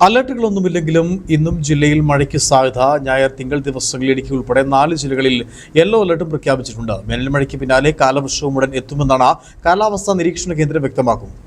അലർട്ടുകളൊന്നുമില്ലെങ്കിലും ഇന്നും ജില്ലയിൽ മഴയ്ക്ക് സാധ്യത. ഞായർ തിങ്കൾ ദിവസങ്ങളിൽ ഇടുക്കി ഉൾപ്പെടെ 4 ജില്ലകളിൽ യെല്ലോ അലർട്ടും പ്രഖ്യാപിച്ചിട്ടുണ്ട്. വേനൽ മഴയ്ക്ക് പിന്നാലെ കാലവർഷവും ഉടൻ എത്തുമെന്നാണ് കാലാവസ്ഥാ നിരീക്ഷണ കേന്ദ്രം വ്യക്തമാക്കുന്നത്.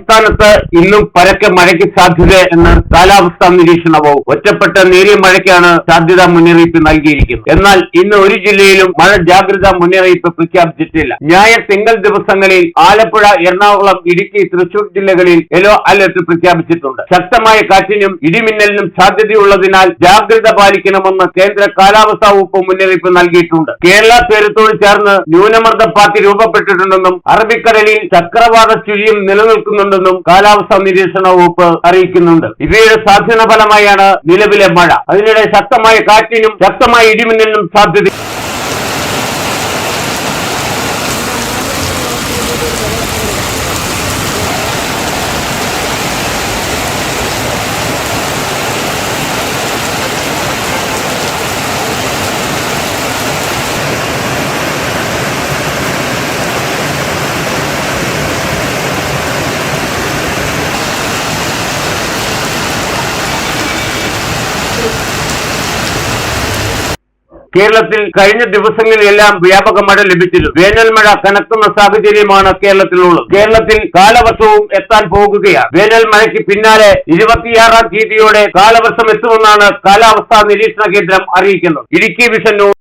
സംസ്ഥാനത്ത് ഇന്നും പരക്കെ മഴയ്ക്ക് സാധ്യത എന്ന് കാലാവസ്ഥാ നിരീക്ഷണ വകുപ്പ് ഒറ്റപ്പെട്ട നേരിയ മഴയ്ക്കാണ് സാധ്യതാ മുന്നറിയിപ്പ് നൽകിയിരിക്കുന്നത്. എന്നാൽ ഇന്ന് ഒരു ജില്ലയിലും മഴ ജാഗ്രതാ മുന്നറിയിപ്പ് പ്രഖ്യാപിച്ചിട്ടില്ല. ഞായർ തിങ്കൾ ദിവസങ്ങളിൽ ആലപ്പുഴ, എറണാകുളം, ഇടുക്കി, തൃശൂർ ജില്ലകളിൽ യെല്ലോ അലർട്ട് പ്രഖ്യാപിച്ചിട്ടുണ്ട്. ശക്തമായ കാറ്റിനും ഇടിമിന്നലിനും സാധ്യതയുള്ളതിനാൽ ജാഗ്രത പാലിക്കണമെന്ന് കേന്ദ്ര കാലാവസ്ഥാ വകുപ്പ് മുന്നറിയിപ്പ് നൽകിയിട്ടുണ്ട്. കേരള തീരത്തോട് ചേർന്ന് ന്യൂനമർദ്ദ പാത്തി രൂപപ്പെട്ടിട്ടുണ്ടെന്നും അറബിക്കടലിൽ ചക്രവാത ചുഴിയും നിലനിൽക്കുന്നുണ്ടെന്നും കാലാവസ്ഥാ നിരീക്ഷണ വകുപ്പ് അറിയിക്കുന്നുണ്ട്. ഇവയുടെ സാധ്യത ഫലമായാണ് നിലവിലെ മഴ. അതിനിടെ ശക്തമായ കാറ്റിനും ശക്തമായ ഇടിമിന്നലിനും സാധ്യത. കേരളത്തിൽ കഴിഞ്ഞ ദിവസങ്ങളിലെല്ലാം വ്യാപക മഴ ലഭിച്ചിരുന്നു. വേനൽ മഴ കനക്കുന്ന സാഹചര്യമാണ് കേരളത്തിലുള്ളത്. കേരളത്തിൽ കാലവർഷവും എത്താൻ പോകുകയാണ്. വേനൽ മഴയ്ക്ക് പിന്നാലെ 26-ാം തീയതിയോടെ കാലവർഷം എത്തുമെന്നാണ് കാലാവസ്ഥാ നിരീക്ഷണ കേന്ദ്രം അറിയിക്കുന്നത്. Idukki vision news.